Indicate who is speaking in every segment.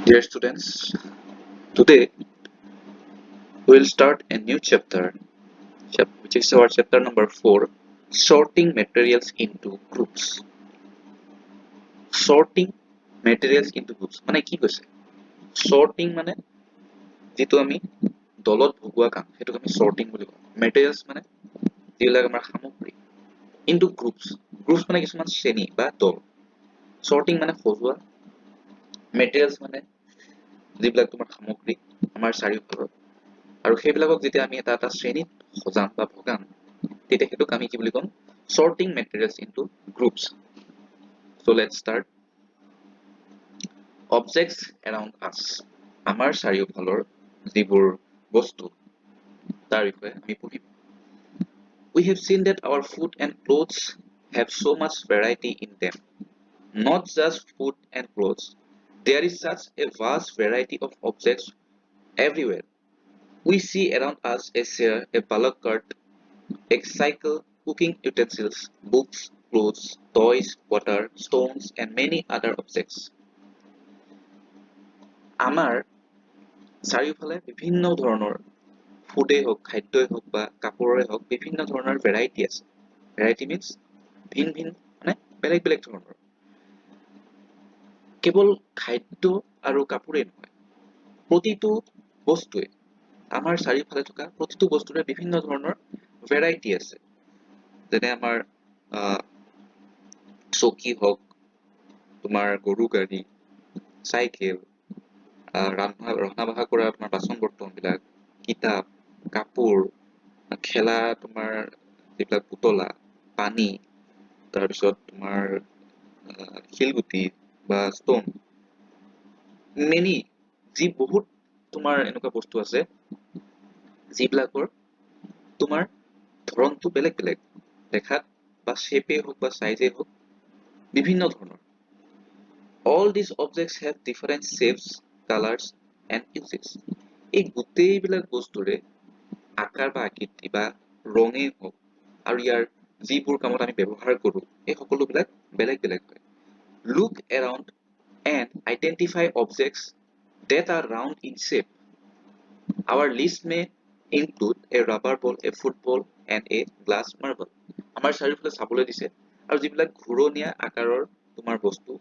Speaker 1: Dear students, today we will start a new chapter, which is our chapter number 4, sorting materials into groups. Sorting materials into groups মানে কি কৈছে? Sorting মানে যেটো আমি দলত ভগোৱা কাম হেতুক আমি sorting বুলি কওঁ। Materials মানে যিবিলাক আমাৰ সামগ্ৰী into groups. Groups মানে কিছুমান শ্ৰেণী বা দল। Sorting মানে সজোৱা, materials মানে যিবিলাক তোমাৰ সামগ্ৰী আমাৰ চাৰিওফালৰ আৰু সেইবিলাকক যেতিয়া আমি এটা শ্ৰেণীত সজাম বা ভগাম তেতিয়া হেতুক আমি কি বুলি কম sorting materials into groups. So let's start. Objects around us. আমাৰ চাৰিওফালৰ যিবোৰ বস্তু তাৰ বিষয়ে আমি পঢ়িম। We have seen that our food and clothes have so much variety in them. Not just food and clothes. There is such a vast variety of objects everywhere. We see around us a chair, a bullock cart, a cycle, cooking utensils, books, clothes, toys, water, stones, and many other objects. আমাৰ চাৰিওফালে বিভিন্ন ধৰণৰ ফুডেই হওক, খাদ্যই হওক বা কাপোৰৰে হওক বিভিন্ন ধৰণৰ ভেৰাইটি আছে। ভেৰাইটি মিন্স ভিন ভিন মানে বেলেগ বেলেগ ধৰণৰ। কেৱল খাদ্য আৰু কাপোৰেই নহয়, প্ৰতিটো বস্তুৱে আমাৰ চাৰিওফালে থকা প্ৰতিটো বস্তুৰে বিভিন্ন ধৰণৰ ভেৰাইটি আছে। যেনে আমাৰ চকী হওক, তোমাৰ গৰু গাড়ী, চাইকেল, ৰন্ধা বঢ়া কৰা তোমাৰ বাচন বৰ্তনবিলাক, কিতাপ, কাপোৰ, খেলা তোমাৰ যিবিলাক পুতলা, পানী, তাৰপিছত তোমাৰ শিলগুটি বা ষ্টন, মেনি যি বহুত তোমাৰ এনেকুৱা বস্তু আছে যিবিলাকৰ তোমাৰ ধৰণটো বেলেগ বেলেগ, দেখাত বা শ্বেপেই হওক বা চাইজেই হওক বিভিন্ন ধৰণৰ। All these objects have different shapes, colors and uses. এই গোটেইবিলাক বস্তুৰে আকাৰ বা আকৃতি বা ৰঙেই হওক আৰু ইয়াৰ যিবোৰ কামত আমি ব্যৱহাৰ কৰোঁ এই সকলোবিলাক বেলেগ বেলেগ হয়। Look around and identify objects that are round in shape. Our list may include a rubber ball, a football and a glass marble. আমাৰ চাৰিওফালে চাবলৈ দিছে আৰু যিবিলাক ঘূৰণীয়া আকাৰৰ তোমাৰ বস্তু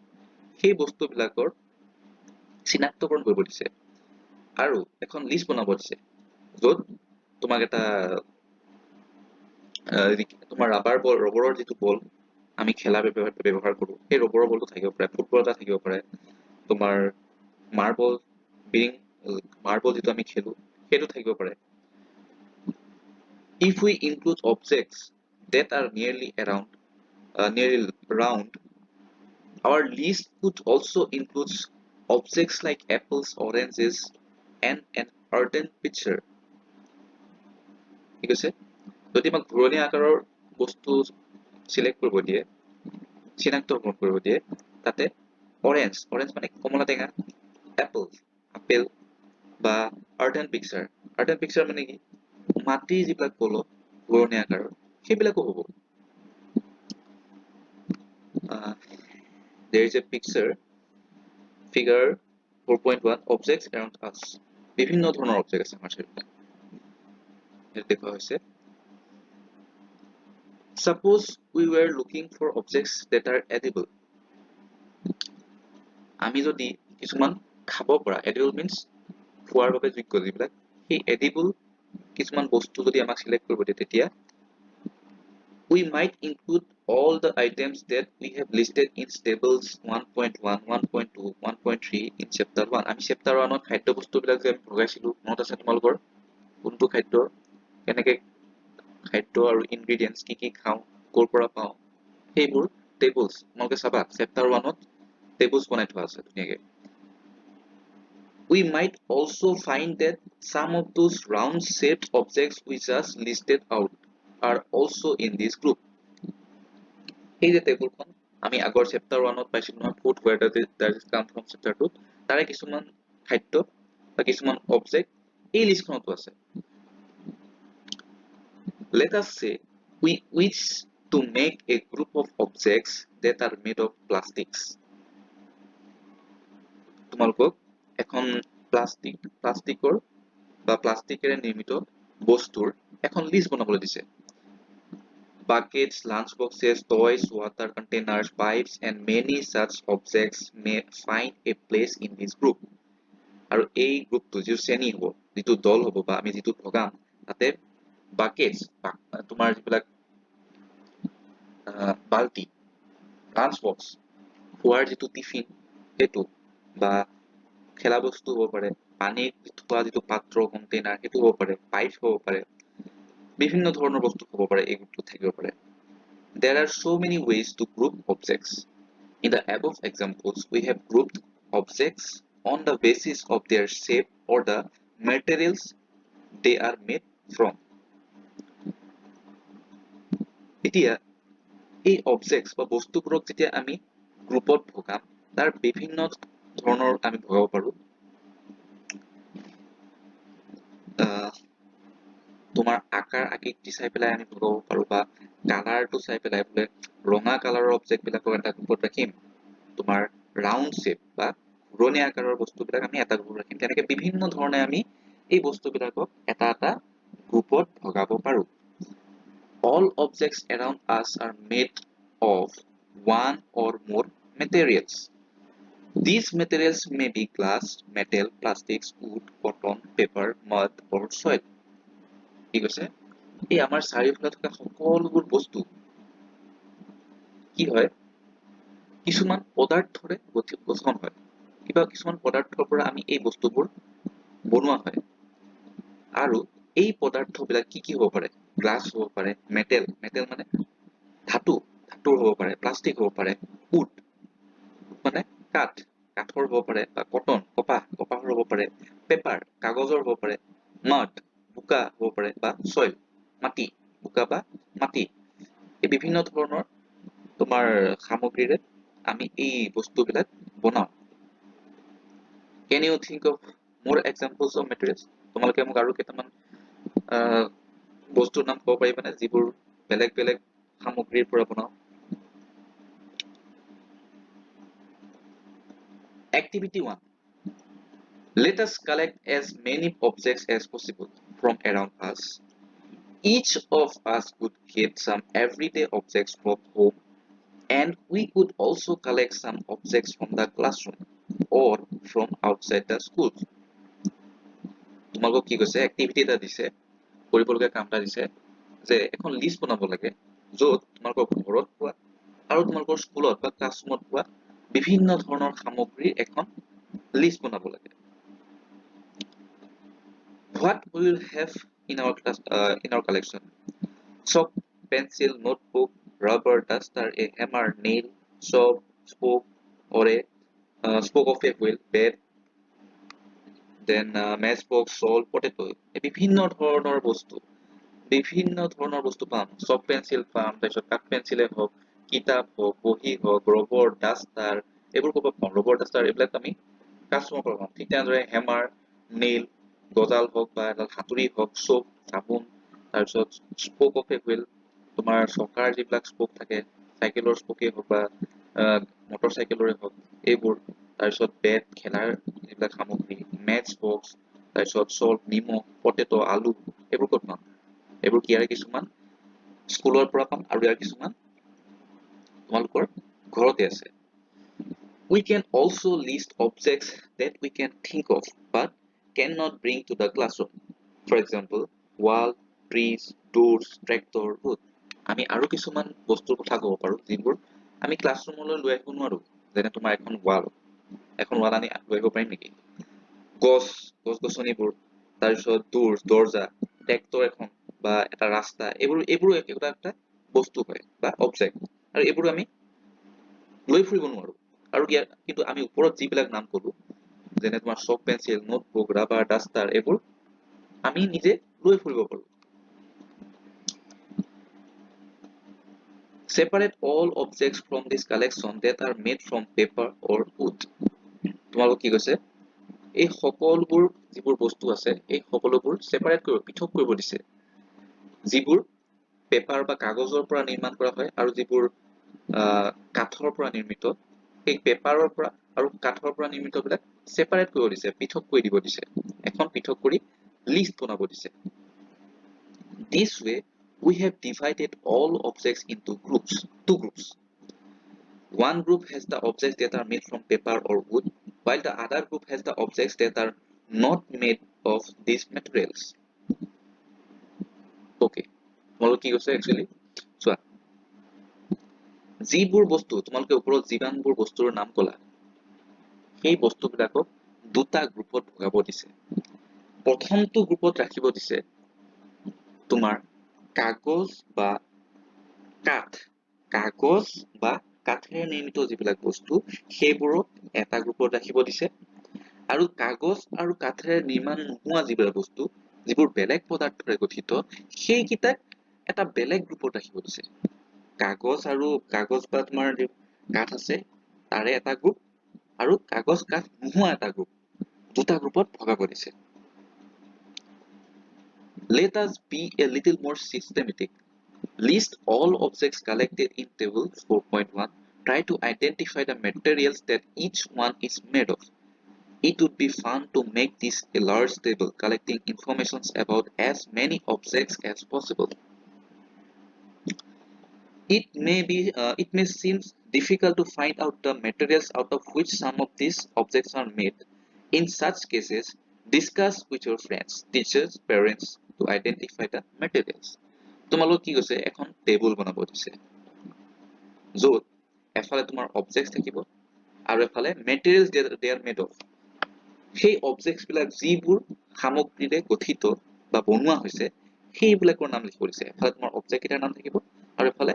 Speaker 1: সেই বস্তুবিলাকৰ চিনাক্তকৰণ কৰিব দিছে আৰু এখন লিষ্ট বনাব দিছে য'ত তোমাক এটা তোমাৰ ৰবৰৰ যিটো বল আমি খেলা ব্যৱহাৰ কৰোঁ সেই ৰবৰৰ বলটো থাকিব পাৰে, ফুটবল এটা থাকিব পাৰে, তোমাৰ মাৰ্বল যিটো আমি খেলো সেইটো থাকিব পাৰে। If we include objects that are nearly round, our list could also include objects like apples, oranges, and an earthen pitcher. ঠিক আছে? যদি আমাক ঘূৰণীয়া আকাৰৰ বস্তু চিলেক্ট কৰিব দিয়ে, চিনাক্তকৰণ কৰিব দিয়ে, তাতে অৰেঞ্জ মানে কমলা টেঙা, আপেল বা আৰ্থ এণ্ড পিকচাৰ মানে কি মাটিৰ যিবিলাক কলহ ঘূৰণীয়া আকাৰৰ সেইবিলাকো হ'ব। There is a figure 4.1 objects around us. বিভিন্ন ধৰণৰ অবজেক্ট আছে আমাৰ চাৰিওফালে। ইয়াত দেখুওৱা হৈছে Suppose we were looking for objects that are edible. আমি যদি কিছুমান খাব পৰা, edible means খোৱাৰ বাবে যোগ্য যিবিলাক, সেই edible কিছুমান বস্তু যদি আমাক সিলেক্ট কৰিব দিয়ে তেতিয়া we might include all the items that we have listed in tables 1.1, 1.2, 1.3 in chapter 1. আমি chapter 1 ত খাদ্য বস্তুবিলাক যে আমি ভগাইছিলো মনত আছে তোমালোকৰ কোনটো খাদ্য কেনেকৈ খাদ্য আৰু ইনগ্ৰেডিয়েন্টছ কি কি খাওঁ ক'ৰ পৰা পাওঁ সেইবোৰ টেবলছ তোমালোকে চাবা chapter 1 ত টেবলছ বনাই থোৱা আছে ধুনীয়াকৈ। We might also find that some of those round shaped objects we just listed out are also in this group. এই যে টেবুলখন আমি আগৰ চেপ্টাৰ 1 ত পাইছিলো নহয় food where does it come from chapter 2 তাৰে কিছুমান খাদ্য বা কিছুমান অবজেক্ট এই লিষ্টখনতো আছে। Let us say we wish to make a group of objects that are made of plastics. তোমালোকক এখন প্লাষ্টিকৰ বা প্লাষ্টিকেৰে নিৰ্মিত বস্তুৰ এখন লিষ্ট বনাবলৈ দিছে। Buckets, lunch boxes, toys, water containers, pipes, and many such objects may find a place in this group. আৰু এই গ্ৰুপটো যিটো শ্ৰেণী হ'ব, যিটো দল হ'ব বা আমি যিটো ভগাম, তাতে buckets, তোমাৰ যিবিলাক বাল্টি, লাঞ্চ বক্স, খোৱাৰ যিটো টিফিন সেইটো, বা খেলা বস্তু হ'ব পাৰে, পানী থোৱা যিটো পাত্ৰ কণ্টেইনাৰ সেইটো হ'ব পাৰে, পাইপ হ'ব পাৰে, বিভিন্ন ধৰণৰ বস্তু হ'ব পাৰে, এই গ্ৰুপটোত থাকিব পাৰে। There are so many ways to group objects. In the above examples, we have grouped objects on the basis of their shape or the materials they are made from. এতিয়া এই অবজেক্টস বা বস্তুবোৰক যেতিয়া আমি গ্ৰুপত ভগাম, তাৰ বিভিন্ন ধৰণৰ আমি ভগাব পাৰো। তোমাৰ আকাৰ আকৃতি চাই পেলাই আমি ভগাব পাৰো, বা কালাৰটো চাই পেলাই বোলে ৰঙা কালাৰৰ অবজেক্ট বিলাকক এটা গ্ৰুপত ৰাখিম, তোমাৰ ৰাউণ্ড শ্বেপ বা ঘূৰণীয়া আকাৰৰ বস্তুবিলাক আমি এটা গ্ৰুপত ৰাখিম। তেনেকে বিভিন্ন ধৰণে আমি এই বস্তুবিলাকক এটা এটা গ্ৰুপত ভগাব পাৰো। All objects around us are made of one or more materials. These materials may be glass, metal, plastics, wood, cotton, paper, mud, or soil. ঠিক আছে, এই আমাৰ চাৰিওফালে থকা সকলোবোৰ বস্তু কি হয়, কিছুমান পদাৰ্থৰে গঠন হয়, কিবা কিছুমান পদাৰ্থৰ পৰা আমি এই বস্তুবোৰ বনোৱা হয়। আৰু এই পদাৰ্থবিলাক কি কি হ'ব পাৰে? গ্লাছ হ'ব পাৰে, মেটেল মানে ধাতুৰ হ'ব পাৰে, প্লাষ্টিক হ'ব পাৰে, উড মানে কাঠৰ হ'ব পাৰে, বা কপাহৰ হ'ব পাৰে, পেপাৰ কাগজৰ হ'ব পাৰে, মাড বোকা হ'ব পাৰে, বা চইল মাটি, বোকা বা মাটি। এই বিভিন্ন ধৰণৰ তোমাৰ সামগ্ৰীৰে আমি এই বস্তুবিলাক বনাও। Can you think of more examples of materials? তোমালোকে মোক আৰু কেইটামান বস্তুৰ নাম ক'ব পাৰিবানে যিবোৰ বেলেগ বেলেগ সামগ্ৰীৰ পৰা বনাও? Activity 1. Let us collect as many objects as possible from around us. Each of us could get some everyday objects from home, and we could also collect some objects from the classroom or from outside the school. তোমালোকক কি কৈছে, activity এটা দিছে, কৰিবলগীয়া কাম এটা দিছে যে এখন লিষ্ট বনাব লাগে য'ত তোমালোকৰ ঘৰত পোৱা আৰু তোমালোকৰ স্কুলত বা ক্লাছৰুমত পোৱা বিভিন্ন ধৰণৰ সামগ্ৰীৰ এখন লিষ্ট বনাব লাগে। What we will have in our collection? Chalk, pencil, notebook, rubber, duster, a hammer, nail, saw, spoke, or a spoke of a wheel, bat, then matchbox, salt, potato. এই বিভিন্ন ধৰণৰ বস্তু পাম। চক পেঞ্চিল পাম, তাৰপিছত কাঠ পেঞ্চিলে হওক, কিতাপ হওক, বহী হওক, ৰবৰ, ডাষ্টাৰ, এইবোৰ ক'ব পাম। ৰবৰ, ডাষ্টাৰ এইবিলাক আমি ক্লাছৰুমৰ পৰা পাম। ঠিক তেনেদৰে হেমাৰ, নেইল, গজাল হওক বা এডাল হাতুৰি হওক, চক, চাবোন, তাৰপিছত স্পোক অফ এ হুইল, তোমাৰ চকাৰ যিবিলাক স্পোক থাকে, চাইকেলৰ স্পোকেই হওক বা মটৰ চাইকেলৰে হওক, এইবোৰ। তাৰপিছত বেট, খেলাৰ যিবিলাক সামগ্ৰী, মেটচ বক্স, তাৰপিছত চল্ট, নিমখ, পটেটো, আলু, এইবোৰ ক'ত পাম? এইবোৰ ইয়াৰে কিছুমান স্কুলৰ পৰা পাম, আৰু ইয়াৰ কিছুমান তোমালোকৰ ঘৰতে আছে। We can also list objects that we can think of but cannot bring to the classroom. For example, wall, trees, doors, tractor, wood. আমি আৰু কিছুমান বস্তুৰ কথা ক'ব পাৰো যিবোৰ আমি ক্লাছৰুমলৈ লৈ আহিব নোৱাৰো। যেনে তোমাৰ এখন ৱাল আমি লৈ আহিব পাৰিম নেকি? গছ-গছনিবোৰ, তাৰপিছত দৰ্জা, ট্ৰেক্টৰ এখন বা এটা ৰাস্তা, এইবোৰো একটা বস্তু হয় বা অবজেক্ট, আৰু এইবোৰ আমি লৈ ফুৰিব নোৱাৰো। আৰু কিন্তু আমি ওপৰত যিবিলাক নাম ক'লো, যেনে তোমাৰ chalk pencil, notebook, rubber, duster, এইবোৰ আমি নিজে লৈ ফুৰিব পাৰো। Separate all objects from this collection that are made from paper or wood. তোমালোক কি কৈছে, এই সকলোবোৰ যিবোৰ বস্তু আছে, এই সকলোবোৰ সেপাৰেট কৰিব, পৃথক কৰিব দিছে। যিবোৰ পেপাৰ বা কাগজৰ পৰা নিৰ্মাণ কৰা হয় আৰু যিবোৰ কাঠৰ পৰা নিৰ্মিত, সেই পেপাৰৰ পৰা আৰু কাঠৰ পৰা নিৰ্মিত বিলাক সেপাৰেট কৰিব দিছে, পৃথক কৰি দিব দিছে, এখন পৃথক কৰি লিষ্ট বনাব দিছে। This way we have divided all objects into two groups. One group has the objects that are made from paper or wood, while the other group has the objects that are not made of these materials. Okay, তোমালোকে কি কৈছে actually চোৱা, যিবোৰ বস্তু তোমালোকে ওপৰত যিমানবোৰ বস্তুৰ নাম ক'লা সেই বস্তুবিলাকক দুটা গ্ৰুপত ভগাব দিছে। প্ৰথমটো গ্ৰুপত ৰাখিব দিছে তোমাৰ কাগজ বা কাঠ, কাগজ বা কাঠেৰে নিৰ্মিত যিবিলাক বস্তু সেইবোৰক এটা গ্ৰুপত ৰাখিব দিছে, আৰু কাগজ আৰু কাঠেৰে নিৰ্মাণ নোহোৱা যিবিলাক বস্তু যিবোৰ বেলেগ পদাৰ্থৰে গঠিত সেইকেইটাক এটা বেলেগ গ্ৰুপত ৰাখিব দিছে। কাগজ বা তোমাৰ কাঠ আছে তাৰে এটা গ্ৰুপ, আৰু কাগজ কাঠ নোহোৱা এটা গ্ৰুপ, দুটা গ্ৰুপত ভগাব দিছে। Let us be a little more systematic. List all objects collected in table 4.1. Try to identify the materials that each one is made of. It would be fun to make this a large table collecting information about as many objects as possible. It may seem difficult to find out the materials out of which some of these objects are made. In such cases, discuss with your friends, teachers, parents to identify the materials. তোমালোক কি কৈছে এখন table বনাব দিছে, য'ত এফালে তোমাৰ objects থাকিব আৰু এফালে materials they are made of. সেই অবজেক্টস বিলাক যিবোৰ সামগ্ৰীৰে গঠিত বা বনোৱা হৈছে সেইবিলাকৰ নাম লিখিব দিছে। এফালে তোমাৰ অবজেক্ট এটাৰ নাম থাকিব আৰু এফালে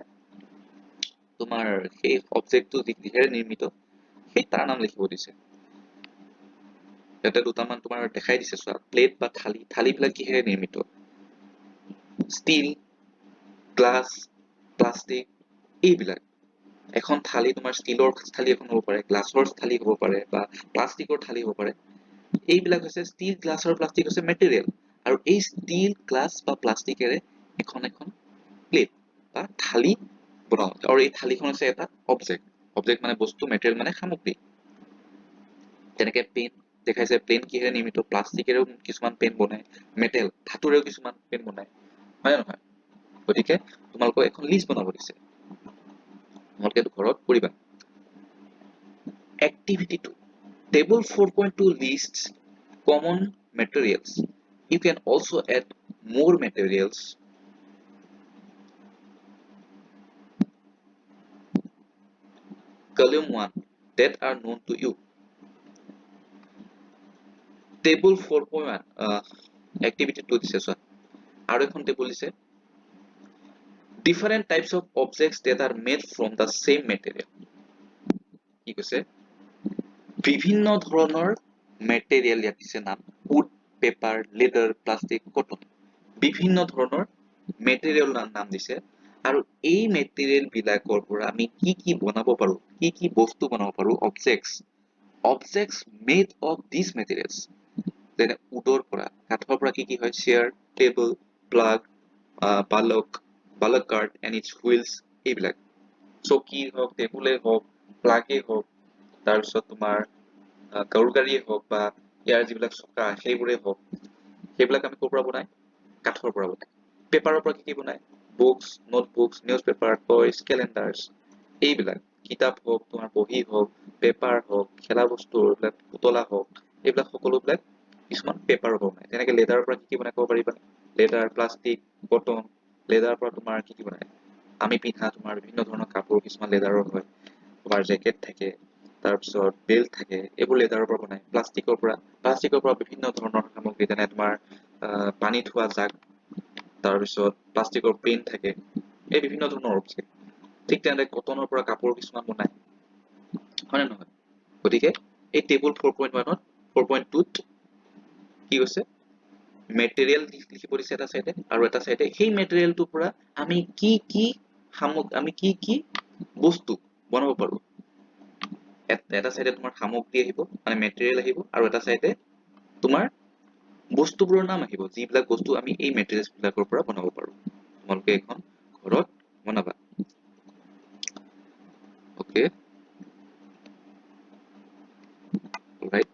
Speaker 1: তোমাৰ সেই অবজেক্টটো যিহেৰে নিৰ্মিত সেই তাৰ নাম লিখিব দিছে। ইয়াতে দুটামান তোমাৰ দেখাই দিছে চোৱা, প্লেট বা থালি, থালিবিলাক কিহেৰে নিৰ্মিত? ষ্টীল, গ্লাছ, প্লাষ্টিক, এইবিলাক। এখন থালি তোমাৰ ষ্টীলৰ থালি এখন হ'ব পাৰে, গ্লাছৰ থালি হ'ব পাৰে বা প্লাষ্টিকৰ থালি হ'ব পাৰে। এইবিলাক হৈছে ষ্টীল, গ্লাছ আৰু প্লাষ্টিক হৈছে মেটেৰিয়েল, আৰু এই ষ্টীল, গ্লাছ বা প্লাষ্টিকেৰে এখন প্লেট বা থালি বনাও, আৰু এই থালিখন হৈছে এটা অবজেক্ট। অবজেক্ট মানে বস্তু, মেটেৰিয়েল মানে সামগ্ৰী। তেনেকে পেন দেখাইছে, পেন কিহেৰে নিৰ্মিত? প্লাষ্টিকেৰেও কিছুমান পেন বনায়, মেটেল ধাতুৰেও কিছুমান পেন বনায়, হয় নে নহয়? গতিকে তোমালোকক এখন লিষ্ট বনাব দিছে, তোমালোকে ঘৰত কৰিবা। Activity 2. Table 4.2 lists common materials. You can also add more materials. Column 1 that are known to you. Table 4.1 activity 2 দিছে চোৱা, আৰু এখন টেবুল দিছে different types of objects that are made from the same material. কি কৈছে? বিভিন্ন ধৰণৰ material ইয়াত দিছে নাম, wood, paper, leather, plastic, cotton. বিভিন্ন ধৰণৰ মেটেৰিয়েল নাম দিছে, আৰু এই মেটেৰিয়েল বিলাকৰ পৰা আমি কি কি বনাব পাৰো, কি কি বস্তু বনাব পাৰো? objects made of these materials. যেনে উডৰ পৰা, কাঠৰ পৰা কি কি হয়? চেয়াৰ, টেবল, প্লাগ, বালক কাৰ্ড এণ্ড ইটছ হুইলছ, এইবিলাক চকী হওক, টেবুলে হওক, প্লাগে হওক, তাৰপিছত তোমাৰ গৰু গাড়ীয়ে হওক বা ইয়াৰ যিবিলাক চকা সেইবোৰে হওক, সেইবিলাক আমি ক'ৰ পৰা বনাই? কাঠৰ পৰা বনাই। পেপাৰৰ পৰা কি বনাই? বুকছ, নোটবুকছ, নিউজ পেপাৰ, টয়ছ, কেলেণ্ডাৰ্ছ, এইবিলাক কিতাপ হওক, তোমাৰ বহি হওক, পেপাৰ হওক, খেলা বস্তু, এইবিলাক পুতলা হওক, এইবিলাক সকলোবিলাক কিছুমান পেপাৰৰ পৰা বনায়। তেনেকে লেডাৰৰ পৰা কি বনাই ক'ব পাৰিবা? লেডাৰ, প্লাষ্টিক, কটন, লেডাৰৰ পৰা তোমাৰ কি বনায়? আমি পিন্ধা তোমাৰ বিভিন্ন ধৰণৰ কাপোৰ কিছুমান লেডাৰৰ হয়, তোমাৰ জেকেট থাকে, তাৰপিছত বেল্ট থাকে, এইবোৰ লেডাৰৰ পৰা বনায়। প্লাষ্টিকৰ পৰা বিভিন্ন ধৰণৰ সামগ্ৰী, যেনে তোমাৰ পানী থোৱা জাগ, তাৰপিছত প্লাষ্টিকৰ পেইন থাকে, এই বিভিন্ন ধৰণৰ অবজেক্ট। ঠিক তেনেদৰে কটনৰ পৰা কাপোৰ কিছুমান বনায়, হয় নে নহয়? গতিকে এই টেবুল 4.1ত 4.2ত কি কৈছে? মেটেৰিয়েল লিখিব দিছে এটা চাইডে, আৰু এটা চাইডে সেই মেটেৰিয়েলটোৰ পৰা আমি কি কি বস্তু বনাব পাৰো। এটা চাইডে তোমাৰ সামগ্ৰী আহিব, মানে মেটেৰিয়েল আহিব, আৰু এটা চাইডে তোমাৰ বস্তুবোৰৰ নাম আহিব, যিবিলাক বস্তু আমি এই মেটেৰিয়েলছ বিলাকৰ পৰা বনাব পাৰো। তোমালোকে এখন ঘৰত বনাবা। Okay, example, right?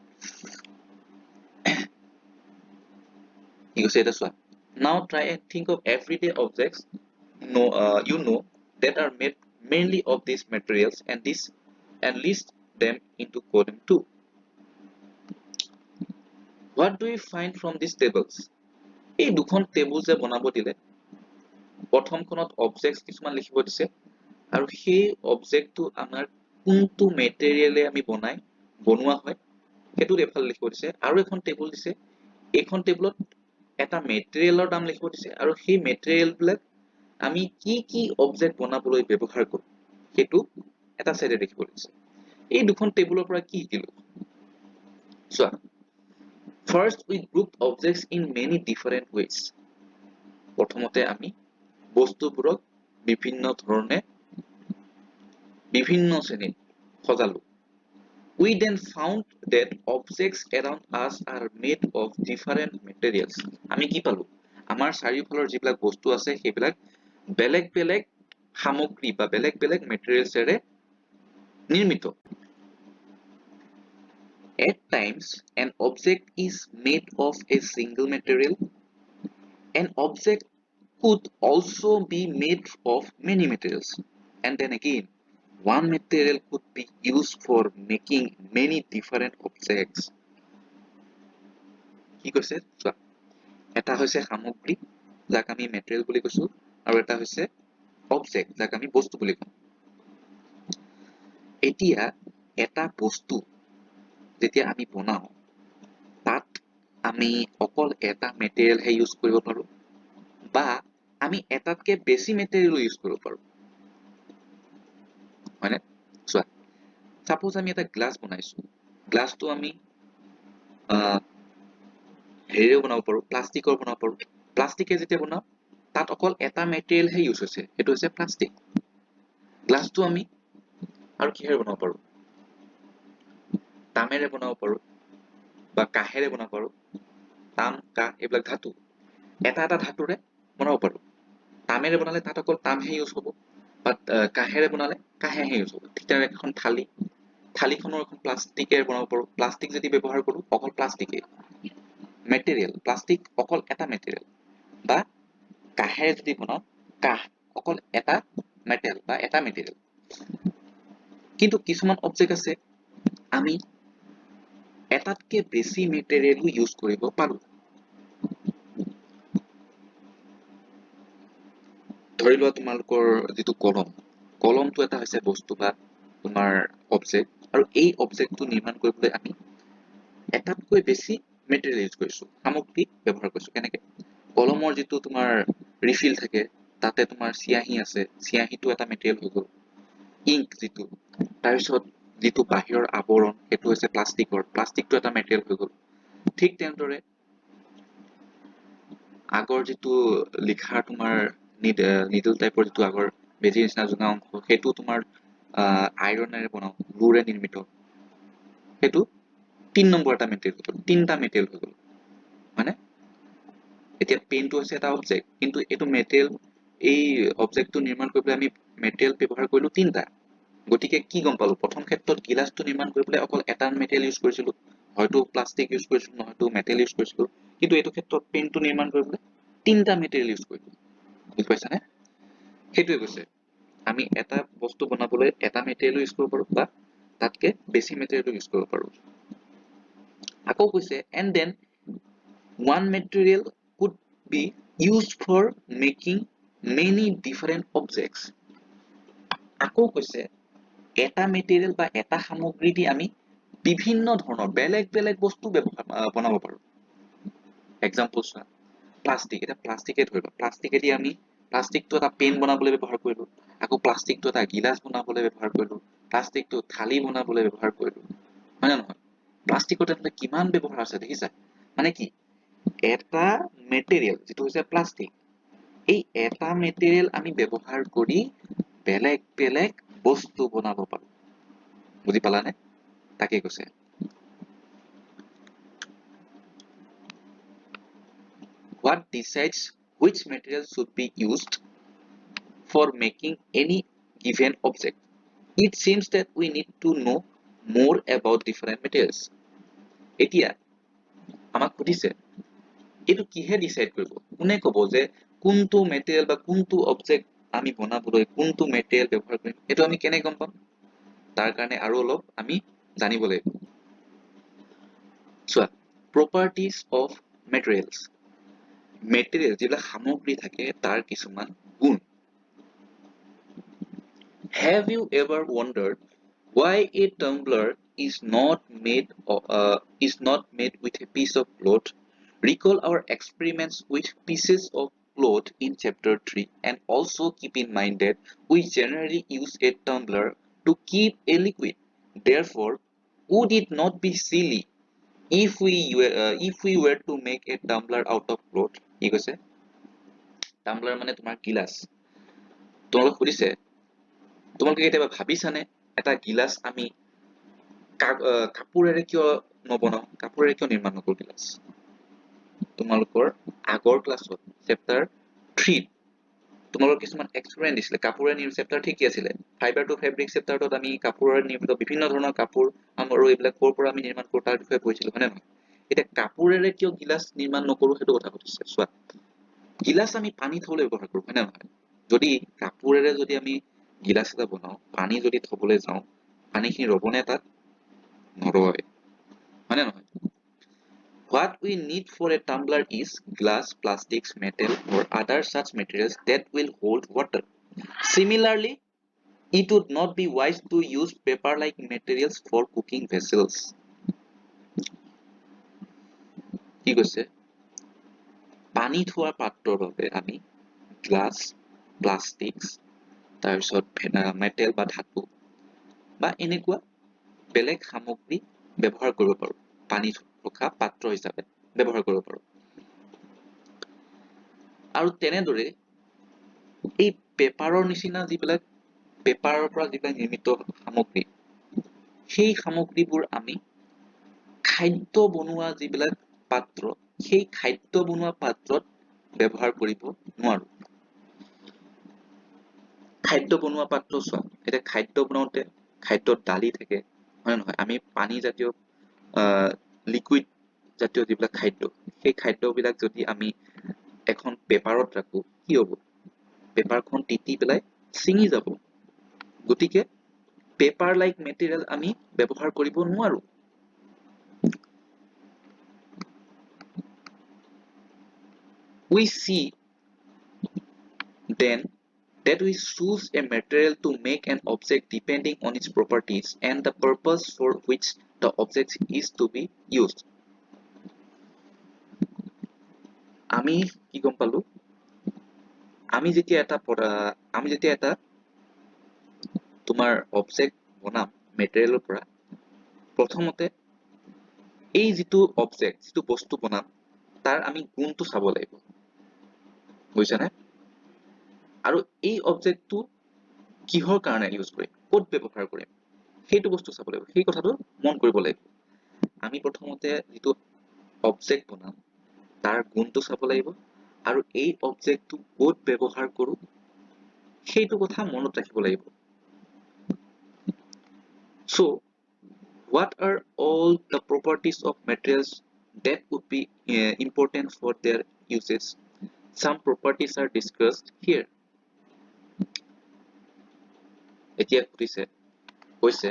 Speaker 1: You say this one. Now try and think of everyday objects you know that are made mainly of these materials and list them into column 2. What do we find from these tables? এই দুখন table যে বনাব দিলে প্ৰথমখনত objects কিছুমান লিখিব দিছে আৰু সেই অবজেক্টটো আমাৰ কোনটো মেটেৰিয়েলে আমি বনোৱা হয় সেইটো এফালে লিখিব দিছে আৰু এখন টেবুল দিছে এইখন টেবুলত এটা মেটেৰিয়েলৰ নাম লিখিব দিছে আৰু সেই মেটেৰিয়েলবিলাক আমি কি কি অবজেক্ট বনাবলৈ ব্যৱহাৰ কৰোঁ সেইটো এটা সাইডে লিখিব দিছে এই দুখন টেবুলৰ পৰা কি শিকিলো চোৱা First, we grouped objects in many different ways. প্ৰথমতে আমি বস্তুবোৰক বিভিন্ন ধৰণে বিভিন্ন শ্ৰেণীত সজালো We then found that objects around us are made of different materials. আমি কি পালো আমাৰ চাৰিওফালৰ যিবিলাক বস্তু আছে সেইবিলাক বেলেগ বেলেগ সামগ্ৰী বা বেলেগ বেলেগ মেটেৰিয়েলছৰে নিৰ্মিত At times, an object is made of a single material. An object could also be made of many materials. And then again, one material could be used for making many different objects. কি কৈছে চোৱা এটা হৈছে সামগ্ৰী যাক আমি material বুলি কৈছো আৰু এটা হৈছে অবজেক্ট যাক আমি বস্তু বুলি কওঁ এতিয়া এটা বস্তু যেতিয়া আমি বনাও তাত আমি অকল এটা মেটেৰিয়েল হে ইউজ কৰিব পাৰো বা আমি এটাতকে বেছি মেটেৰিয়েল ইউজ কৰিব পাৰো মানে চোৱা সাপোজ আমি এটা গ্লাস বনাইছো গ্লাসটো আমি হেৰিও বনাব পাৰো প্লাষ্টিকৰ বনাব পাৰো প্লাষ্টিকে যেতিয়া বনাও তাত অকল এটা মেটেৰিয়েল হে ইউজ হৈছে সেইটো হৈছে প্লাষ্টিক গ্লাসটো আমি আৰু কিহেৰে বনাব পাৰো তামেৰে বনাব পাৰো বা কাহেৰে বনাব পাৰো তাম কাহ এইবিলাক ধাতু এটা এটা ধাতুৰে বনাব পাৰো তামেৰে বনালে তাত অকল তামহে ইউজ হ'ব বা কাহেৰে বনালে কাহেহে ইউজ হ'ব ঠিক তেনেকৈ এখন থালিখনৰ এখন প্লাষ্টিকেৰে বনাব পাৰো প্লাষ্টিক যদি ব্যৱহাৰ কৰো অকল প্লাষ্টিকে মেটেৰিয়েল প্লাষ্টিক অকল এটা মেটেৰিয়েল বা কাহেৰে যদি বনাও কাহ অকল এটা মেটেল বা এটা মেটেৰিয়েল কিন্তু কিছুমান অবজেক্ট আছে আমি এটাতকে বেছি মেটেৰিয়েল ইউজ কৰিব পাৰো ধৰি লোৱা তোমালোকৰ যেটো কলমটো এটা হৈছে বস্তু বা তোমাৰ অবজেক্ট আৰু এই অবজেক্টটো নিৰ্মাণ কৰিবলৈ আমি এটাতকৈ বেছি মেটেৰিয়েল ইউজ কৰিছো সামগ্ৰী ব্যৱহাৰ কৰিছো কেনেকৈ কলমৰ যেটো তোমাৰ ৰিফিল থাকে তাতে তোমাৰ চিয়াহী আছে চিয়াহীটো এটা মেটেৰিয়েল হৈ গ'ল ইংক যেটো তাৰ পিছত যেটো বাহিৰৰ আৱৰণ সেইটো হৈছে প্লাষ্টিকটো এটা মেটেৰিয়েল হৈ গ'ল ঠিক তেনেদৰে আগৰ যেটো লিখাৰ তোমাৰ নিডল টাইপৰ যেটো আগৰ বেজিৰ নিচিনা জোঙা অংশ সেইটো তোমাৰ আইৰনেৰে বনাও গ্লুৰে নিৰ্মিত সেইটো 3 নম্বৰ এটা মেটেৰিয়েল হৈ গ'ল তিনটা মেটেৰিয়েল হৈ গ'ল মানে এতিয়া পেনটো হৈছে এটা অবজেক্ট কিন্তু এটো মেটেৰিয়েল এই অবজেক্টটো নিৰ্মাণ কৰিবলৈ আমি মেটেৰিয়েল ব্যৱহাৰ কৰিলো তিনটা গতিকে কি গম পালো প্ৰথম ক্ষেত্ৰত গিলাসটো নিৰ্মাণ কৰিবলৈ অকল এটা মেটেৰিয়েল ইউজ কৰিছিলো হয়তো প্লাষ্টিক ইউজ কৰিছিলো নহয়তো মেটেল ইউজ কৰিছিলো কিন্তু এটো ক্ষেত্ৰত পেনটো নিৰ্মাণ কৰিবলৈ তিনটা মেটেৰিয়েল ইউজ কৰিলো বুজি পাইছানে সেইটোৱে কৈছে আমি এটা বস্তু বনাবলৈ এটা মেটেৰিয়েল ইউজ কৰিব পাৰো বা তাতকে বেছি মেটেৰিয়েল ইউজ কৰিব পাৰো আকৌ কৈছে and then one material could be used for making many different objects আকৌ কৈছে এটা মেটেৰিয়েল বা এটা সামগ্ৰী দি আমি বিভিন্ন ধৰণৰ বেলেগ বেলেগ বস্তু বনাব পাৰো এক্সাম্পল চোৱা প্লাষ্টিক এটা প্লাষ্টিকে ধৰিবা প্লাষ্টিকেদি আমি প্লাষ্টিকটো এটা পেন বনাবলৈ ব্যৱহাৰ কৰিলো আকৌ প্লাষ্টিকটো এটা গিলাস বনাবলৈ ব্যৱহাৰ কৰিলো প্লাষ্টিকটো থালি বনাবলৈ ব্যৱহাৰ কৰিলো হয় না নহয় প্লাষ্টিকৰ এটা কিমান ব্যৱহাৰ আছে দেখিছা মানে কি এটা মেটেৰিয়েল যেটো হৈছে প্লাষ্টিক এই এটা মেটেৰিয়েল আমি ব্যৱহাৰ কৰি বেলেগ বেলেগ বস্তু বনাব পাৰো বুজি পালানে তাকে কৈছে What decides which material should be used for making any given object? It seems that we need to know more about different materials. এতিয়া আমাক সুধিছে এইটো কিহে ডিসাইড কৰিব কোনে ক'ব যে কোনটো মেটেৰিয়েল বা কোনটো অবজেক্ট আমি বনাবলৈ কোনটো মেটেৰিয়েল ব্যৱহাৰ কৰিম এইটো আমি কেনে গম পাম তাৰ কাৰণে আৰু অলপ আমি জানিব লাগিব চোৱা properties of materials মেটেৰিয়েল যিবিলাক সামগ্ৰী থাকে তাৰ কিছুমান গুণ Have you ever wondered why a tumbler is not made with a piece of cloth? Recall our experiments with pieces of cloth in chapter 3 and also keep in mind that we generally use a tumbler to keep a liquid. Therefore, would it not be silly if we were to make a tumbler out of cloth? কি কৈছে tumbler মানে তোমাৰ গিলাস তোমালোক সুধিছে তোমালোকে কেতিয়াবা ভাবিছানে এটা গিলাস আমি কাপোৰেৰে কিয় নবনাও কাপোৰেৰে কিয় নিৰ্মাণ নকৰো গিলাস তোমালোকৰ আগৰ ক্লাছত চেপ্টাৰ 3 তোমালোকৰ কিছুমান এক্সপেৰিমেন্ট দিছিলে কাপোৰেৰে নিৰ্মিত চেপ্টাৰ ঠিক আছিলে ফাইবাৰ টু ফেব্ৰিক চেপ্টাৰটোত আমি কাপোৰেৰে নিৰ্মিত বিভিন্ন ধৰণৰ কাপোৰ আৰু এইবিলাক ক'ৰ পৰা আমি নিৰ্মাণ কৰো তাৰ বিষয়ে পঢ়িছিলো হয়নে নহয় এতিয়া কাপোৰেৰে কিয় গিলাস নিৰ্মাণ নকৰো সেইটো কথা কৈছে চোৱা গিলাস আমি পানী থবলৈ ব্যৱহাৰ কৰো হয়নে নহয় যদি কাপোৰেৰে যদি আমি গিলাস এটা বনাও পানী যদি থবলৈ যাওঁ পানীখিনি ৰবনে তাত নৰয় হয়নে নহয় What we need for a tumbler is glass, plastics, metal, or other such materials that will hold water. Similarly, it would not be wise to use paper-like materials for cooking vessels. কি কৈছে পানী থোৱা পাত্ৰৰ বাবে আমি glass plastics তাৰপিছত metal বা ধাতু বা এনেকুৱা বেলেগ সামগ্ৰী ব্যৱহাৰ কৰিব পাৰো পানী ৰখা পাত্ৰ হিচাপে ব্যৱহাৰ কৰিব পাৰো আৰু তেনেদৰে এই পেপাৰৰ নিচিনা যিবিলাক পেপাৰৰ পৰা যিবিলাক নিৰ্মিত সামগ্ৰী সেই সামগ্ৰীবোৰ আমি খাদ্য বনোৱা যিবিলাক পাত্ৰ সেই খাদ্য বনোৱা পাত্ৰত ব্যৱহাৰ কৰিব নোৱাৰো খাদ্য বনোৱা পাত্ৰ চোৱা এতিয়া খাদ্য বনাওতে খাদ্যত দালি থাকে হয় নহয় আমি পানী জাতীয় লিকুইড জাতীয় যিবিলাক খাদ্য সেই খাদ্যবিলাক যদি আমি এখন পেপাৰত ৰাখো কি হ'ব পেপাৰখন তিতি পেলাই ছিঙি যাব গতিকে পেপাৰ লাইক মেটেৰিয়েল আমি ব্যৱহাৰ কৰিব নোৱাৰো we see then that we choose a material to make an object depending on its properties and the purpose for which the object is to be used. আমি কি গম পালো আমি যেতিয়া এটা তোমাৰ অবজেক্ট বনাম মেটেৰিয়েলৰ পৰা প্ৰথমতে এই যিটো অবজেক্ট যিটো বস্তু বনাম তাৰ আমি গুণটো চাব লাগিব বুজিছানে আৰু এই অবজেক্টটো কিহৰ কাৰণে ইউজ কৰিম ক'ত ব্যৱহাৰ কৰিম সেইটো বস্তু চাব লাগিব সেই কথাটো মন কৰিব লাগিব আমি প্ৰথমতে যিটো অবজেক্ট বনাম তাৰ গুণটো চাব লাগিব আৰু এই অবজেক্টটো ক'ত ব্যৱহাৰ কৰো সেইটো কথা মনত ৰাখিব লাগিব so what are all the properties of materials that would be important for their uses some properties are discussed here এতিয়া কৈছে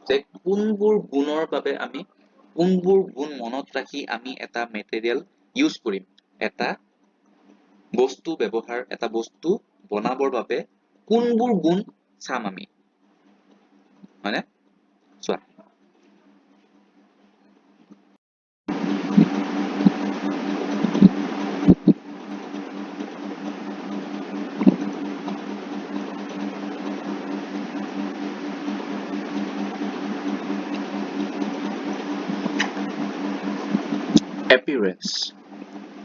Speaker 1: যে কোনবোৰ গুণৰ বাবে আমি কোনবোৰ গুণ মনত ৰাখি আমি এটা মেটেৰিয়েল ইউজ কৰিম এটা বস্তু বনাবৰ বাবে কোনবোৰ গুণ চাম আমি মানে চোৱা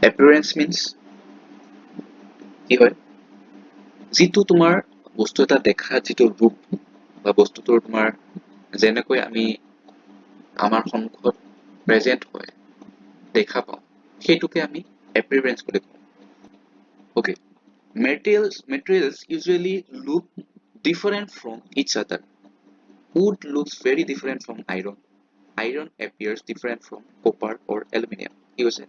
Speaker 1: appearance means কি হয় যিটো তোমাৰ বস্তু এটা দেখা যিটো ৰূপ বা বস্তুটোৰ তোমাৰ যেনেকৈ আমি আমাৰ সন্মুখত প্ৰেজেন্ট হয় দেখা পাওঁ সেইটোকে আমি appearance বুলি কওঁ okay materials usually look different from each other wood looks very different from iron iron appears different from copper or aluminum. কি কৈছে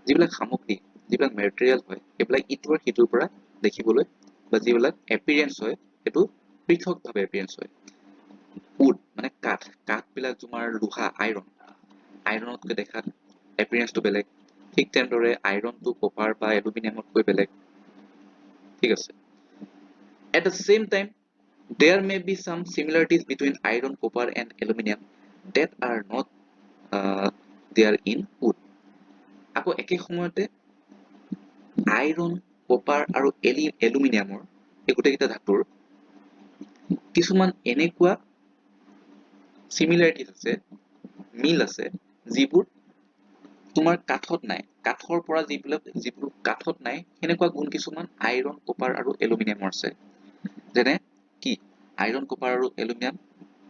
Speaker 1: যিবিলাক সামগ্ৰী যিবিলাক মেটেৰিয়েল হয় সেইবিলাক ইটোৰ সিটোৰ পৰা দেখিবলৈ বা যিবিলাক এপিয়াৰেন্স হয় সেইটো পৃথকভাৱে এপিয়াৰেন্স হয় উড মানে কাঠবিলাক তোমাৰ লোহা আইৰণতকৈ দেখাত এপিয়াৰেন্সটো বেলেগ ঠিক তেনেদৰে আইৰণটো কপাৰ বা এলুমিনিয়ামতকৈ বেলেগ ঠিক আছে at the same time there may be some similarities between iron copper and aluminum that are not there in wood আকৌ একে সময়তে আইৰণ কপাৰ আৰু এলুমিনিয়ামৰ এই গোটেইকেইটা ধাতুৰ কিছুমান এনেকুৱা সিমিলাৰিটিজ আছে মিল আছে যিবোৰ তোমাৰ কাঠত নাই কাঠৰ পৰা যিবোৰ কাঠত নাই সেনেকুৱা গুণ কিছুমান আইৰণ কপাৰ আৰু এলুমিনিয়ামৰ আছে যেনে কি আইৰণ কপাৰ আৰু এলুমিনিয়াম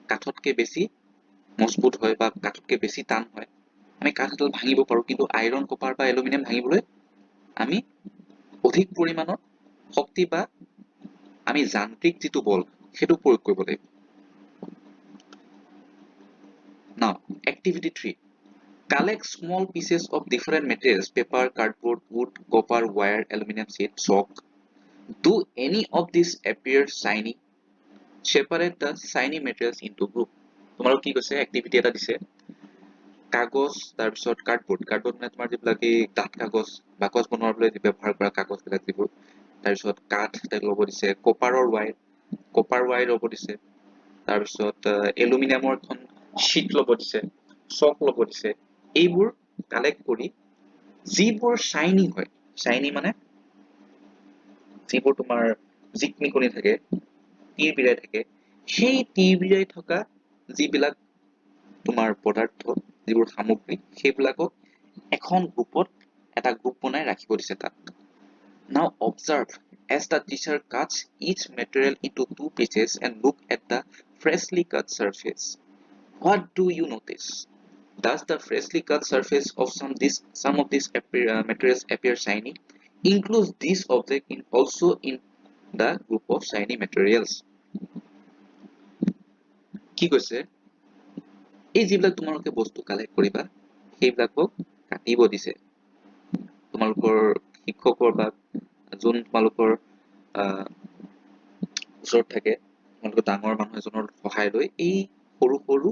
Speaker 1: কাঠতকৈ বেছি মজবুত হয় বা কাঠতকৈ বেছি টান হয় আমি কাঠ এডাল ভাঙিব পাৰোঁ কিন্তু আইৰণ কপাৰ বা এলুমিনিয়াম ভাঙিবলৈ আমি অধিক পৰিমাণৰ শক্তি বা আমি যান্ত্ৰিক যিটো বল সেইটো প্ৰয়োগ কৰিব লাগিব now activity 3 collect small pieces of different materials paper cardboard wood copper wire aluminum sheet chalk do any of these appear shiny separate the shiny materials into group তোমালোক কি কৈছে এক্টিভিটি এটা দিছে কাগজ তাৰপিছত কাৰ্ডবোৰ্ড মানে তোমাৰ যিবিলাক এই ডাঠ কাগজ বাকচ বনোৱাবলৈ ব্যৱহাৰ কৰা কাগজবিলাক যিবোৰ তাৰপিছত কাঠ ল'ব দিছে কপাৰ ৱায়াৰ ল'ব দিছে তাৰপিছত এলুমিনিয়ামৰ এখন শীট ল'ব দিছে চক ল'ব দিছে এইবোৰ কালেক্ট কৰি যিবোৰ শাইনি মানে যিবোৰ তোমাৰ জিকমিকনি থাকে তিৰবিৰাই থাকে সেই তিৰবিৰাই থকা যিবিলাক তোমাৰ পদাৰ্থ যিবোৰ সামগ্ৰী সেইবিলাকক এখন গ্ৰুপত এটা গ্ৰুপ বনাই ৰাখিব দিছে তাত now observe as the teacher cuts each material into two pieces and look at the freshly cut surface what do you notice does the freshly cut surface of some of these materials appear shiny include this object also in the group of shiny materials কি কৈছে এই যিবিলাক তোমালোকে বস্তু collect কৰিবা সেইবিলাকক কাটিব দিছে তোমালোকৰ শিক্ষকৰ বা যোন তোমালোকৰ ওচৰত থাকে তোমালোকৰ ডাঙৰ মানুহ এজনৰ সহায় লৈ এই সৰু সৰু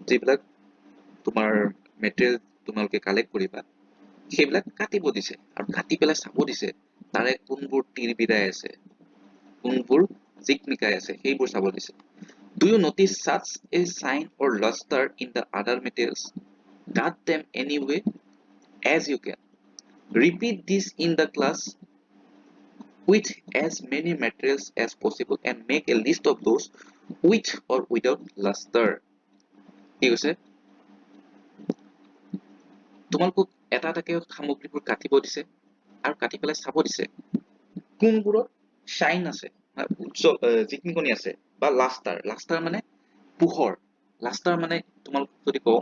Speaker 1: যিবিলাক তোমাৰ মেটেৰিয়েল তোমালোকে কালেক্ট কৰিবা সেইবিলাক কাটিব দিছে আৰু কাটি পেলাই চাব দিছে তাৰে কোনবোৰ তিৰবিৰাই আছে কোনবোৰ জিকমিকাই আছে সেইবোৰ চাব দিছে Do you notice such a sign or luster in the other materials? Cut them anyway as you can. Repeat this in the class with as many materials as possible and make a list of those with or without luster. ঠিক আছে তোমালোকক এটা এটাকে সামগ্ৰীবোৰ কাটিব দিছে আৰু কাটি পেলাই চাব দিছে কোনবোৰত শাইন আছে উজ্জ্বল জিকমিকনি আছে বা লাষ্টাৰ মানে পোহৰ লাষ্টাৰ মানে তোমালোক যদি কওঁ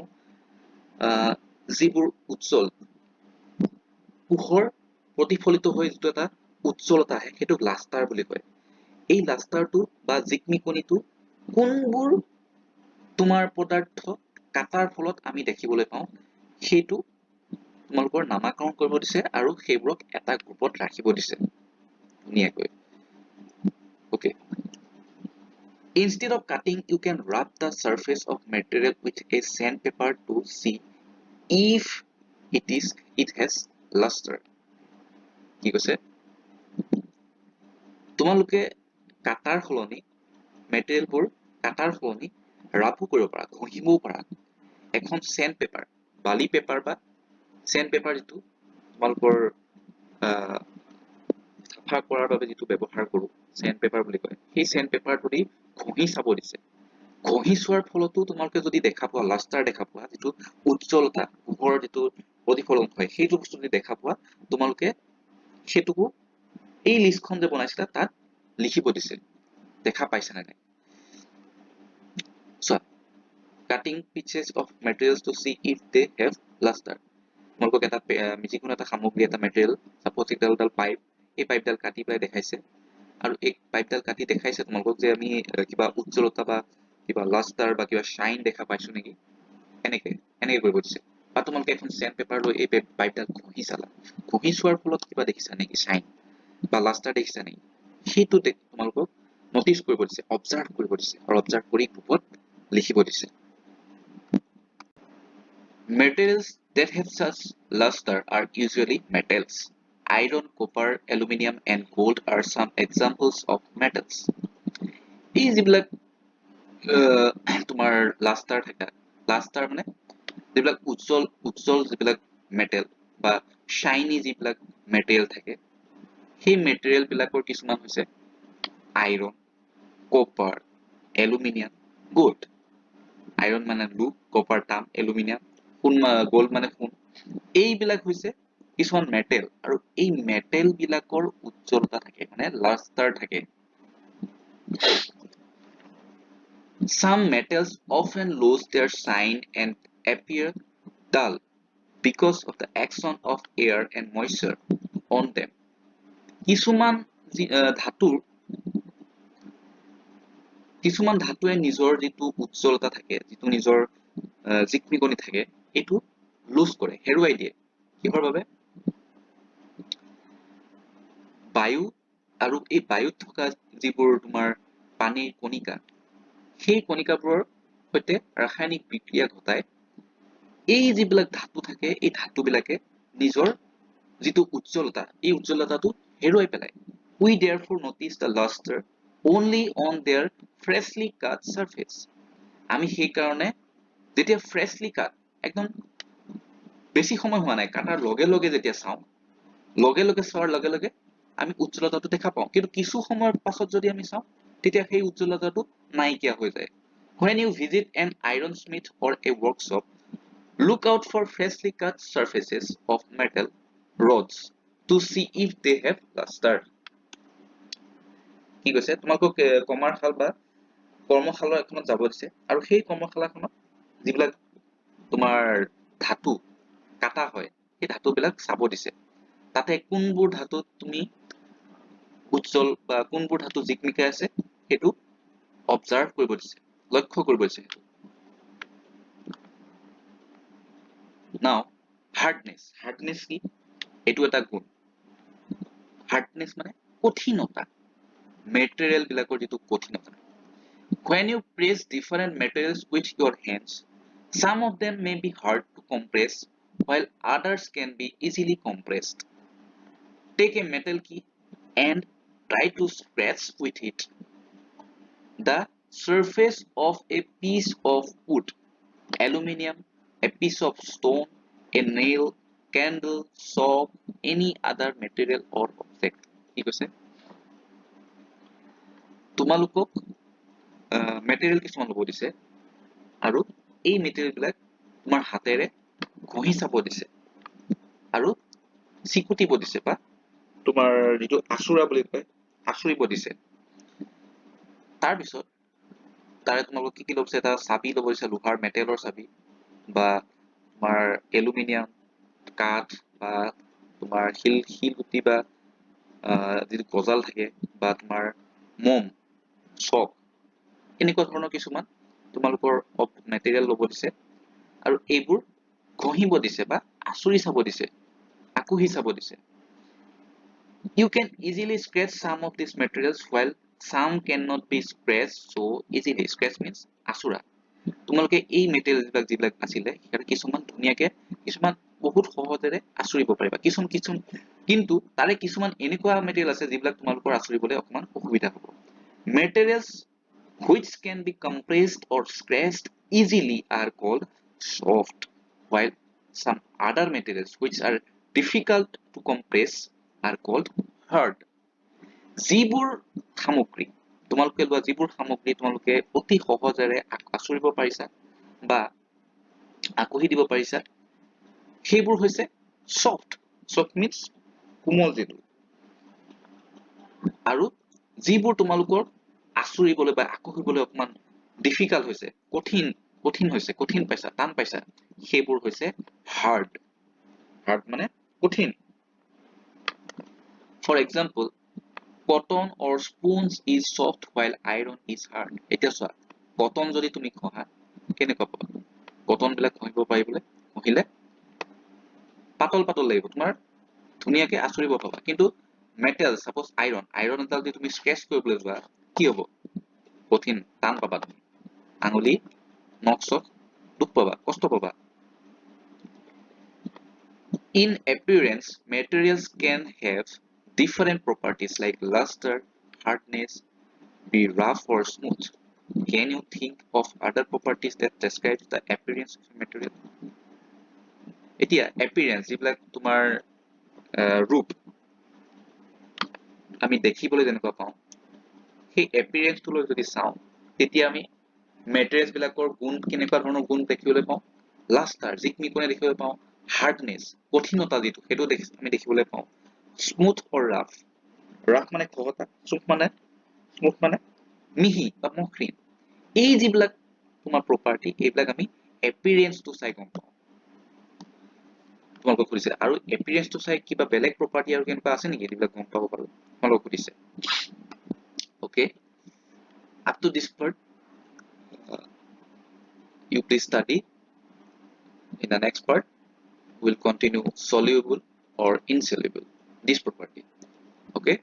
Speaker 1: যিবোৰ উজ্জ্বল পোহৰ প্ৰতিফলিত হৈ যিটো এটা উজ্জ্বলতা আহে সেইটোক লাষ্টাৰ বুলি কয় এই লাষ্টাৰটো বা জিকমিকনিটো কোনবোৰ তোমাৰ পদাৰ্থ কাটাৰ ফলত আমি দেখিবলৈ পাওঁ সেইটো তোমালোকৰ নামাকৰণ কৰিব দিছে আৰু সেইবোৰক এটা গ্ৰুপত ৰাখিব দিছে ধুনীয়াকৈ okay instead of cutting you can rub the surface of material with a sandpaper to see if it has luster কি কৈছে তোমালোকে কাটাৰ সলনি মেটেৰিয়েলবোৰ কাটাৰ সলনি ৰাবো কৰিব পাৰা ঘঁহিবও পাৰা এখন চেণ্ডপেপাৰ বালি পেপাৰ বা চেণ্ডপেপাৰ যিটো তোমালোকৰ চাফা কৰাৰ বাবে যিটো ব্যৱহাৰ কৰোঁ চেণ্ডপেপাৰ বুলি কয় সেই চেণ্ডপেপাৰটো দি ঘঁহি চাব দিছে ঘঁহি চোৱাৰ ফলতো তোমালোকে যদি দেখা পোৱা লাষ্টাৰ দেখা পোৱা যিটো উজ্জ্বলতা পোহৰৰ যিটো প্ৰতিফলন হয় সেইটো বস্তু যদি দেখা পোৱা তোমালোকে সেইটোকো এই লিষ্টখন যে বনাইছিলা তাত লিখিব দিছে দেখা পাইছা নে নাই চোৱা cutting pieces of materials to see if they have luster তোমালোকক এটা যিকোনো এটা সামগ্ৰী এটা মেটেৰিয়েল সাপোজ এডাল পাইপ এই পাইপডাল কাটি পেলাই দেখাইছে আৰু এই পাইপডাল কাটি দেখাইছে তোমালোকক যে আমি কিবা উজ্জ্বলতা বা কিবা লাষ্টাৰ বা কিবা শাইন দেখা পাইছো নেকি এনেকে কৰিব দিছে বা তোমালোকে এখন চেণ্ড পেপাৰ লৈ এই পাইপডাল ঘঁহি চালা ঘঁহি চোৱাৰ ফলত কিবা দেখিছা নেকি চাইন বা লাষ্টাৰ দেখিছা নেকি সেইটো তোমালোকক নটিচ কৰিব দিছে অবজাৰ্ভ কৰিব দিছে আৰু অবজাৰ্ভ কৰি গ্ৰুপত লিখিব দিছে materials that have such luster are usually metals iron copper aluminum and gold are some examples of metals এই যিবিলাক তোমাৰ লাষ্টাৰ থাকে লাষ্টাৰ মানে যিবিলাক উজ্জ্বল যিবিলাক মেটেল বা শাইনি যিবিলাক মেটেৰিয়েল থাকে সেই মেটেৰিয়েল বিলাকৰ কিছুমান হৈছে iron copper aluminium gold iron মানে লু কপাৰ তাম এলুমিনিয়াম গোল্ড মানে সোণ এইবিলাক হৈছে কিছুমান মেটেল আৰু এই মেটেল বিলাকৰ উজ্জ্বলতা থাকে মানে লাষ্টাৰ থাকে Some metals often lose their shine and appear dull because of the action of air and moisture on them. কিছুমান ধাতুৱে নিজৰ যিটো উজ্জ্বলতা থাকে যিটো নিজৰ জিকমিকনি থাকে এইটো লুজ কৰে হেৰুৱাই দিয়ে কিহৰ বাবে বায়ু আৰু এই বায়ুত থকা যিবোৰ তোমাৰ পানীৰ কণিকা সেই কণিকাবোৰৰ সৈতে ৰাসায়নিক বিক্ৰিয়া ঘটায় এই যিবিলাক ধাতু থাকে এই ধাতুবিলাকে নিজৰ যিটো উজ্জ্বলতা এই উজ্জ্বলতাটো হেৰুৱাই পেলায় we therefore notice the luster only on their freshly cut surface আমি সেই কাৰণে যেতিয়া freshly cut একদম বেছি সময় হোৱা নাই কাটাৰ লগে লগে যেতিয়া চাওঁ চোৱাৰ লগে লগে আমি উজ্জ্বলতাটো দেখা পাওঁ কিন্তু কিছু সময়ৰ পাছত যদি আমি চাওঁ তেতিয়া সেই উজ্জ্বলতাটো নাইকিয়া হৈ যায় when you visit an iron smith or a workshop look out for freshly cut surfaces of metal rods to see if they have luster কি কৈছে তোমালোকক কমাৰশাল বা কৰ্মশালা এখনত যাব দিছে আৰু সেই কৰ্মশালাখনত যিবিলাক তোমাৰ ধাতু কাটা হয় সেই ধাতুবিলাক চাব দিছে তাতে কোনবোৰ ধাতুত তুমি উজ্জ্বল বা কোনবোৰ ধাতু জিকমিকাই আছে সেইটো অবজাৰ্ভ কৰিব দিছে লক্ষ্য কৰিব দিছে নাও হাৰ্ডনেছ কি এইটো এটা গুণ হাৰ্ডনেছ মানে কঠিনতা মেটেৰিয়েল বিলাকৰ যিটো কঠিনতা when you press different materials with your hands some of them may be hard to compress while others can be easily compressed take a metal key and try to scratch with it the surface of a piece of wood aluminum a piece of stone a nail candle soap any other material or object কি কৈছে তোমালোকক material কিছুমান ল'ব দিছে আৰু এই material বিলাক তোমাৰ হাতেৰে ঘঁহি চাব দিছে আৰু চিকুটিব দিছে বা তোমাৰ যিটো আচুৰা বুলি কয় আচুৰিব দিছে তাৰ পিছত তাৰে তোমালোকক কি ল'ব দিছে এটা চাবি ল'ব দিছে লোহাৰ মেটেলৰ চাবি বা তোমাৰ এলুমিনিয়াম কাঠ বা তোমাৰ শিলগুটি বা যিটো গজাল থাকে বা তোমাৰ মম চক এনেকুৱা ধৰণৰ কিছুমান তোমালোকৰ মেটেৰিয়েল ল'ব দিছে আৰু এইবোৰ ঘঁহিব দিছে বা আচুৰি চাব দিছে আকুহি চাব দিছে you can easily scratch some of these materials while some cannot be scratched so easily scratch means আচুৰা তোমালোকে এই মেটেৰিয়েল যিবিলাক আছিলে কিছুমান ধুনীয়াকে কিছুমান বহুত সহজেৰে আচুৰিব পাৰিবা কিন্তু তাৰে কিছুমান এনেকুৱা মেটেৰিয়েল আছে যিবিলাক তোমালোকৰ আচুৰিবলৈ অকমান অসুবিধা হ'ব materials which can be compressed or scratched easily are called soft while some other materials which are difficult to compress are called hard যিবোৰ সামগ্ৰী তোমালোকে লোৱা যিবোৰ সামগ্ৰী তোমালোকে অতি সহজেৰে আচুৰিব পাৰিছা বা আকুহি দিব পাৰিছা সেইবোৰ হৈছে soft means কোমল যিটো আৰু যিবোৰ তোমালোকৰ আচুৰিবলৈ বা আকুহিবলৈ অকমান ডিফিকাল্ট হৈছে কঠিন পাইছা টান পাইছা সেইবোৰ হৈছে হাৰ্ড মানে কঠিন for example cotton or spoons is soft while iron is hard এতিয়া চোৱা কটন যদি তুমি ঘঁহা কেনেকুৱা পাবা কটন বিলাক ঘঁহিব পাৰিবলে ঘঁহিলে পাতল পাতল লাগিব তোমাৰ ধুনীয়াকে আচৰিব পাবা কিন্তু মেটেল সাপোজ আইৰন এডাল যদি তুমি স্ক্ৰেচ কৰিবলৈ যোৱা কি হ'ব কঠিন টান পাবা তুমি আঙুলি নখ চখ দুখ পাবা কষ্ট পাবা in appearance materials can have different properties like luster hardness be rough or smooth can you think of other properties that describe the appearance of a material এতিয়া appearance যিবিলাক তোমাৰ ৰূপ আমি দেখিবলৈ যেনেকুৱা পাওঁ সেই appearance টো লৈ যদি চাওঁ তেতিয়া আমি materials বিলাকৰ গুণ কেনেকুৱা ধৰণৰ গুণ দেখিবলৈ পাওঁ luster যিক আমি দেখিবলৈ পাওঁ hardness কঠিনতা যিটো সেইটো আমি দেখিবলৈ পাওঁ smooth or rough মানে খহটা smooth মানে মিহি বা মসৃণ এই যিবিলাক তোমাৰ property এইবিলাক আমি appearance টো চাই গম পাওঁ তোমালোকক সুধিছে আৰু appearance টো চাই কিবা বেলেগ property আৰু কেনেকুৱা আছে নেকি এইবিলাক গম পাব পাৰো তোমালোকক সুধিছে okay up to this part you please study in the next part we'll continue soluble or insoluble this property okay